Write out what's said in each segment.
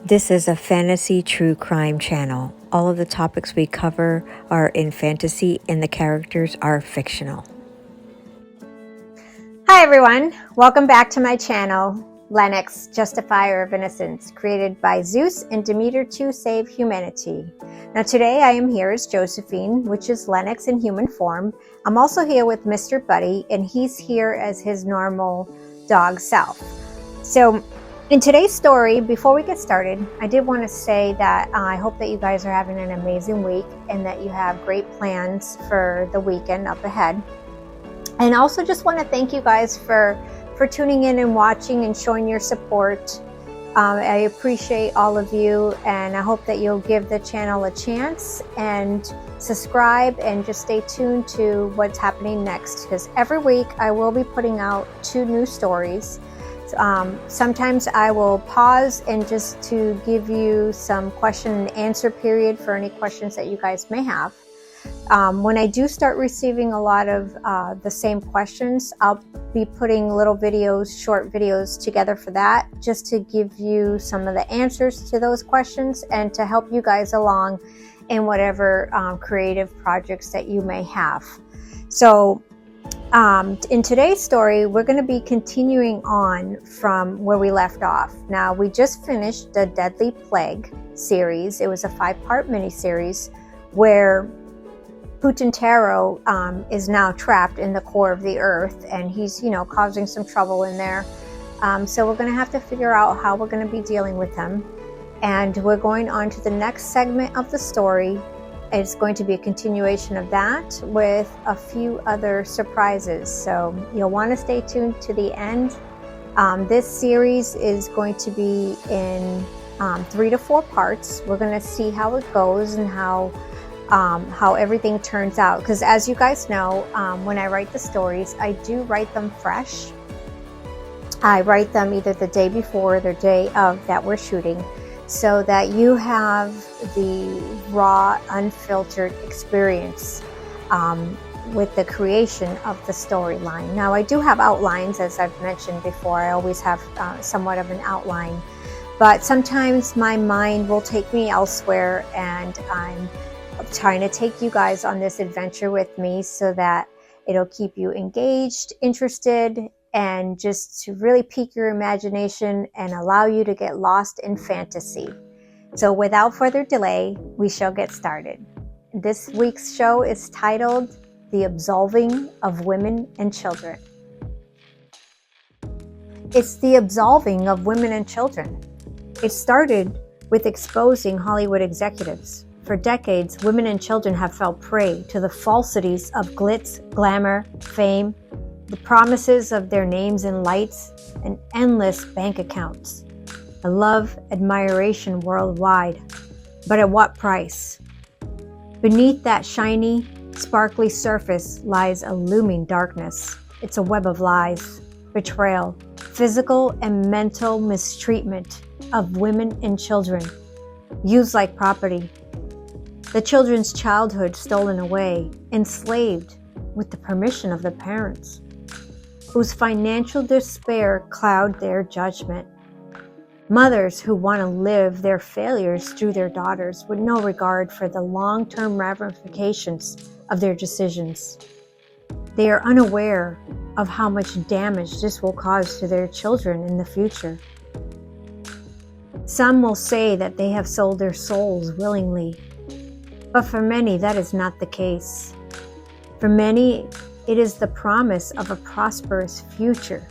This is a fantasy true crime channel. All of the topics we cover are in fantasy and the characters are fictional. Hi everyone, welcome back to my channel, Lennox, Justifier of Innocence, created by Zeus and Demeter to save humanity. Now today I am here as Josephine, which is Lennox in human form. I'm also here with Mr. Buddy, and he's here as his normal dog self. So in today's story, before we get started, I did want to say that I hope that you guys are having an amazing week and that you have great plans for the weekend up ahead. And I also just want to thank you guys for tuning in and watching and showing your support. I appreciate all of you, and I hope that you'll give the channel a chance and subscribe and just stay tuned to what's happening next, because every week I will be putting out 2 new stories. Sometimes I will pause and just to give you some question and answer period for any questions that you guys may have. When I do start receiving a lot of the same questions, I'll be putting little videos, short videos together for that, just to give you some of the answers to those questions and to help you guys along in whatever creative projects that you may have. So in today's story, we're going to be continuing on from where we left off. Now, we just finished the Deadly Plague series. It was a 5-part miniseries where Putintero is now trapped in the core of the earth, and he's, causing some trouble in there. So we're going to have to figure out how we're going to be dealing with him. And we're going on to the next segment of the story. It's going to be a continuation of that with a few other surprises. So you'll want to stay tuned to the end. This series is going to be in 3 to 4 parts. We're going to see how it goes and how everything turns out, because as you guys know, when I write the stories, I do write them fresh. I write them either the day before or the day of that we're shooting, so that you have the raw, unfiltered experience with the creation of the storyline. Now, I do have outlines, as I've mentioned before. I always have somewhat of an outline, but sometimes my mind will take me elsewhere, and I'm trying to take you guys on this adventure with me so that it'll keep you engaged, interested, and just to really pique your imagination and allow you to get lost in fantasy. So without further delay, we shall get started. This week's show is titled The Absolving of Women and Children. It's the absolving of women and children. It started with exposing Hollywood executives. For decades, women and children have fell prey to the falsities of glitz, glamour, fame, the promises of their names in lights, and endless bank accounts. A love, admiration worldwide. But at what price? Beneath that shiny, sparkly surface lies a looming darkness. It's a web of lies, betrayal, physical and mental mistreatment of women and children, used like property. The children's childhood stolen away, enslaved with the permission of the parents, whose financial despair cloud their judgment. Mothers who want to live their failures through their daughters with no regard for the long-term ramifications of their decisions. They are unaware of how much damage this will cause to their children in the future. Some will say that they have sold their souls willingly, but for many that is not the case. For many, it is the promise of a prosperous future.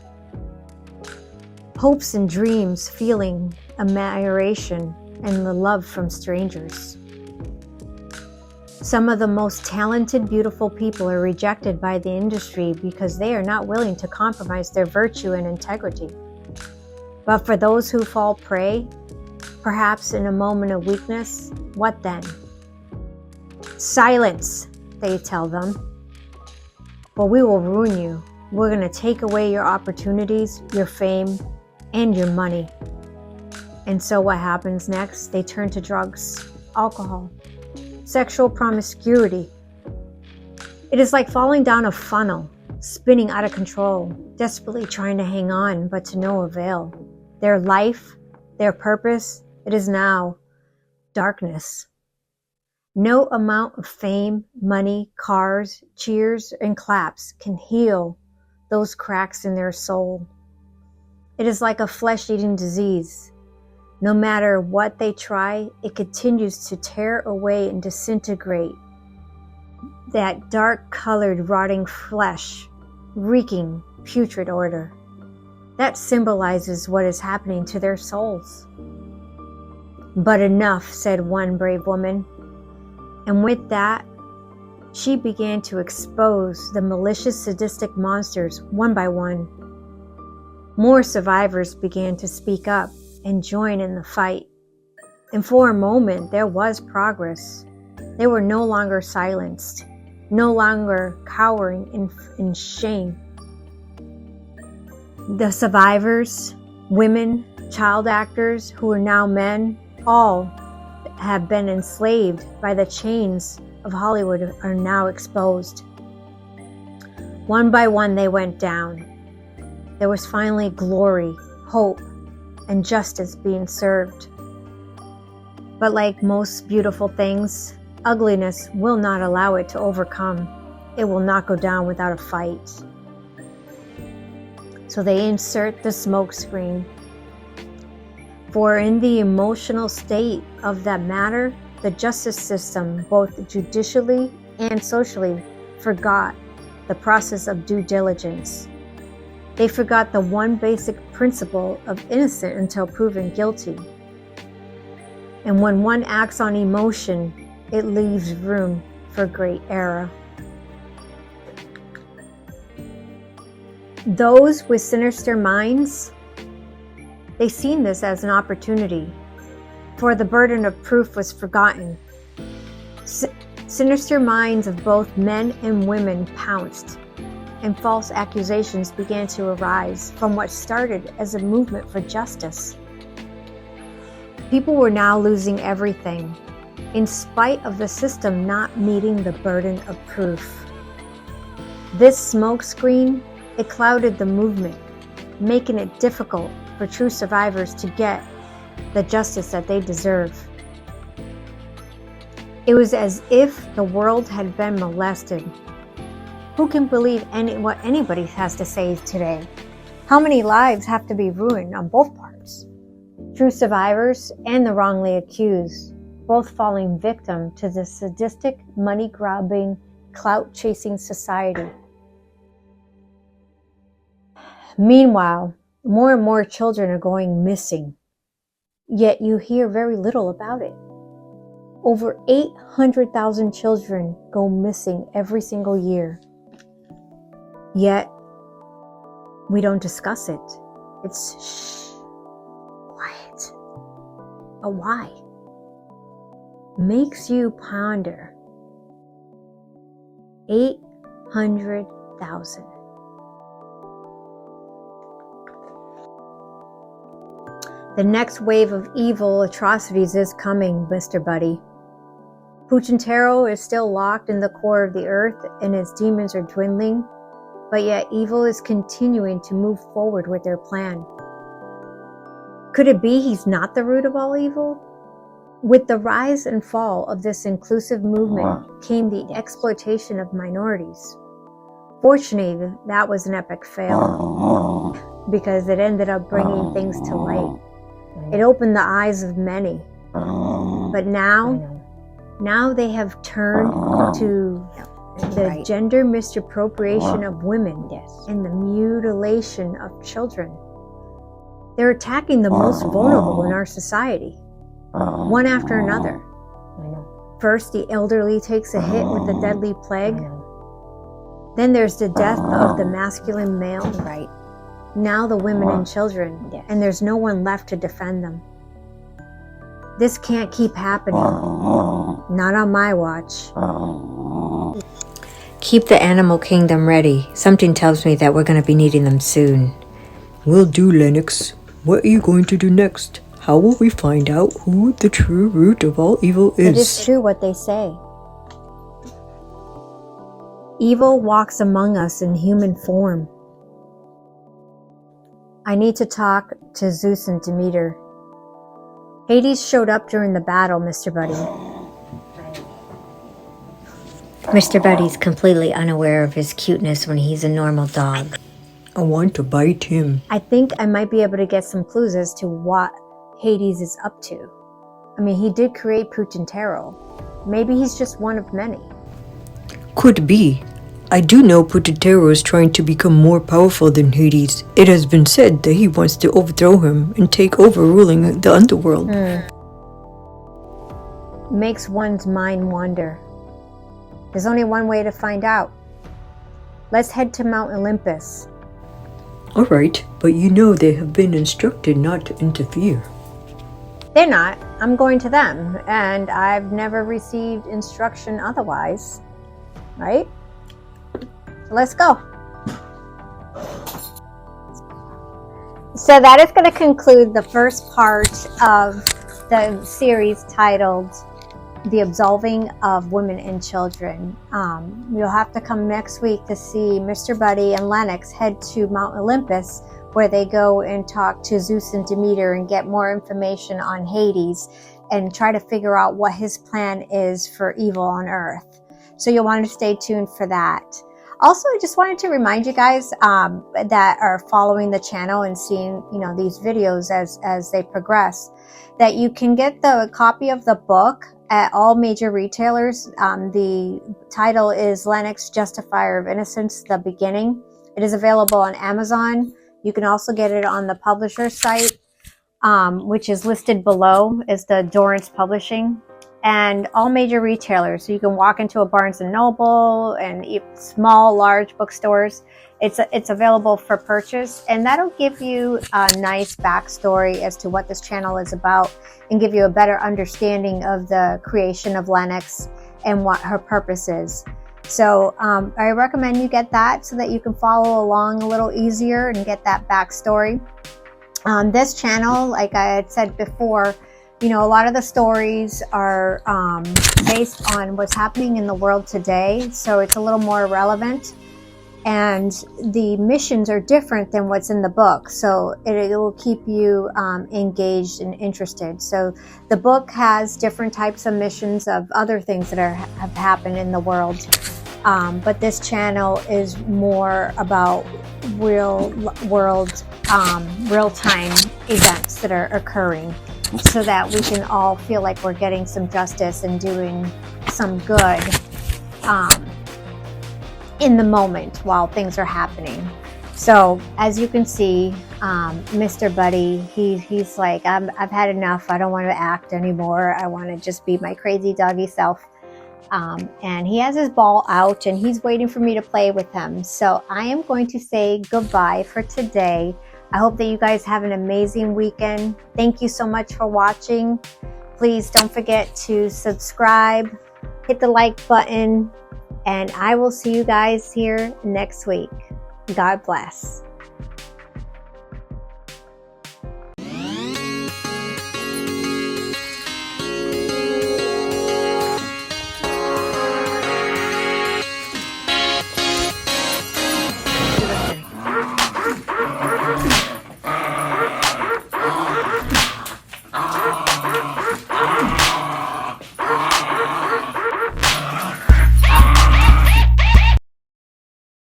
Hopes and dreams, feeling admiration and the love from strangers. Some of the most talented, beautiful people are rejected by the industry because they are not willing to compromise their virtue and integrity. But for those who fall prey, perhaps in a moment of weakness, what then? Silence, they tell them. But we will ruin you. We're going to take away your opportunities, your fame, and your money. And so what happens next? They turn to drugs, alcohol, sexual promiscuity. It is like falling down a funnel, spinning out of control, desperately trying to hang on, but to no avail. Their life, their purpose, It is now darkness. No amount of fame, money, cars, cheers, and claps can heal those cracks in their soul. It is like a flesh-eating disease. No matter what they try, it continues to tear away and disintegrate that dark-colored, rotting flesh, reeking putrid odor. That symbolizes what is happening to their souls. But enough, said one brave woman. And with that, she began to expose the malicious, sadistic monsters one by one. More survivors began to speak up and join in the fight. And for a moment, there was progress. They were no longer silenced, no longer cowering in shame. The survivors, women, child actors who are now men, all have been enslaved by the chains of Hollywood are now exposed. One by one they went down. There was finally glory, hope, and justice being served. But like most beautiful things, ugliness will not allow it to overcome. It will not go down without a fight. So they insert the smoke screen. For in the emotional state of that matter, the justice system, both judicially and socially, forgot the process of due diligence. They forgot the one basic principle of innocent until proven guilty. And when one acts on emotion, it leaves room for great error. Those with sinister minds, they seen this as an opportunity, for the burden of proof was forgotten. Sinister minds of both men and women pounced, and false accusations began to arise from what started as a movement for justice. People were now losing everything, in spite of the system not meeting the burden of proof. This smokescreen, it clouded the movement, making it difficult for true survivors to get the justice that they deserve. It was as if the world had been molested. Who can believe what anybody has to say today? How many lives have to be ruined on both parts? True survivors and the wrongly accused, both falling victim to the sadistic, money-grabbing, clout-chasing society. Meanwhile, more and more children are going missing, yet you hear very little about it. Over 800,000 children go missing every single year, yet we don't discuss it. It's shh, quiet. But why? Makes you ponder. 800,000. The next wave of evil atrocities is coming, Mr. Buddy. Puchintaro is still locked in the core of the earth and its demons are dwindling, but yet evil is continuing to move forward with their plan. Could it be he's not the root of all evil? With the rise and fall of this inclusive movement came the exploitation of minorities. Fortunately, that was an epic fail because it ended up bringing things to light. It opened the eyes of many. But now they have turned to the gender misappropriation of women and the mutilation of children. They're attacking the most vulnerable in our society, one after another. First, the elderly takes a hit with the deadly plague. Then there's the death of the masculine male. Now the women and children, and there's no one left to defend them. This can't keep happening. Not on my watch. Keep the animal kingdom ready. Something tells me that we're going to be needing them soon. Will do, Lennox. What are you going to do next? How will we find out who the true root of all evil is? It is true what they say. Evil walks among us in human form. I need to talk to Zeus and Demeter. Hades showed up during the battle, Mr. Buddy. Mr. Buddy's completely unaware of his cuteness when he's a normal dog. I want to bite him. I think I might be able to get some clues as to what Hades is up to. I mean, he did create Putintero. Maybe he's just one of many. Could be. I do know Putintero is trying to become more powerful than Hades. It has been said that he wants to overthrow him and take over ruling the underworld. Makes one's mind wander. There's only one way to find out. Let's head to Mount Olympus. Alright, but you know they have been instructed not to interfere. They're not. I'm going to them, and I've never received instruction otherwise. Right? So let's go. So that is going to conclude the first part of the series titled The Absolving of Women and Children. You'll have to come next week to see Mr. Buddy and Lennox head to Mount Olympus, where they go and talk to Zeus and Demeter and get more information on Hades and try to figure out what his plan is for evil on Earth. So you'll want to stay tuned for that. Also, I just wanted to remind you guys that are following the channel and seeing, these videos as they progress, that you can get the copy of the book at all major retailers. The title is Lennox, Justifier of Innocence, The Beginning. It is available on Amazon. You can also get it on the publisher's site, which is listed below as the Dorrance Publishing, and all major retailers. So you can walk into a Barnes & Noble and small, large bookstores. It's available for purchase, and that'll give you a nice backstory as to what this channel is about and give you a better understanding of the creation of Lennox and what her purpose is. So I recommend you get that so that you can follow along a little easier and get that backstory. This channel, like I had said before, a lot of the stories are based on what's happening in the world today, so it's a little more relevant. And the missions are different than what's in the book, so it will keep you engaged and interested. So the book has different types of missions of other things that have happened in the world, but this channel is more about real-time events that are occurring, so that we can all feel like we're getting some justice and doing some good in the moment while things are happening. So as you can see, Mr. Buddy, he's like, I've had enough. I don't want to act anymore. I want to just be my crazy doggy self. And he has his ball out and he's waiting for me to play with him. So I am going to say goodbye for today. I hope that you guys have an amazing weekend. Thank you so much for watching. Please don't forget to subscribe, hit the like button, and I will see you guys here next week. God bless.